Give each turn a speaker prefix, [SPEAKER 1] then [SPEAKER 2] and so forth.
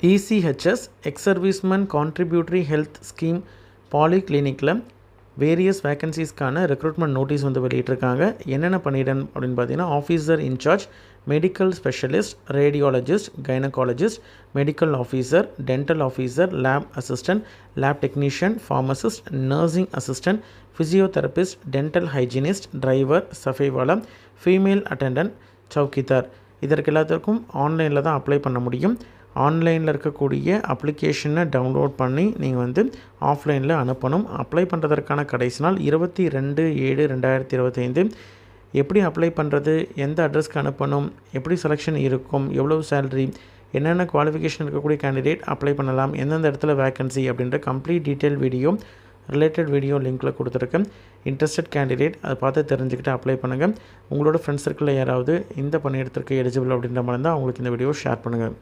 [SPEAKER 1] ECHS ex serviceman contributory health scheme பாலிகிளினிக்கில் various வேக்கன்சிஸ்க்கான recruitment notice வந்து வெளியிட்டிருக்காங்க. என்னென்ன பண்ணிடன் அப்படின்னு பார்த்தீங்கன்னா, officer in charge, medical specialist, radiologist, gynaecologist, medical officer, dental officer, lab assistant, lab technician, pharmacist, nursing assistant, physiotherapist, dental hygienist, driver, safaiwala, female attendant, chowkidar. இதற்கு எல்லாத்துக்கும் ஆன்லைனில் தான் அப்ளை பண்ண முடியும். ஆன்லைனில் இருக்கக்கூடிய அப்ளிகேஷனை டவுன்லோட் பண்ணி நீங்கள் வந்து ஆஃப்லைனில் அனுப்பணும். அப்ளை பண்ணுறதற்கான கடைசி நாள் 22/7/2025. எப்படி அப்ளை பண்ணுறது, எந்த அட்ரஸ்க்கு அனுப்பணும், எப்படி செலெக்ஷன் இருக்கும், எவ்வளோ சேலரி, என்னென்ன குவாலிஃபிகேஷன் இருக்கக்கூடிய கேண்டிடேட் அப்ளை பண்ணலாம், எந்தெந்த இடத்துல வேக்கன்சி அப்படின்ற complete detail video related video லிங்க்கில் கொடுத்துருக்கேன். இன்ட்ரெஸ்டட் கேண்டிடேட் அதை பார்த்து தெரிஞ்சுக்கிட்டு அப்ளை பண்ணுங்கள். உங்களோட ஃப்ரெண்ட்ஸ் சர்க்கிளில் யாராவது இந்த பணியிடத்திற்கு எலிஜிபிள் அப்படின்ற மாதிரி இருந்தால் அவங்களுக்கு இந்த வீடியோ ஷேர் பண்ணுங்கள்.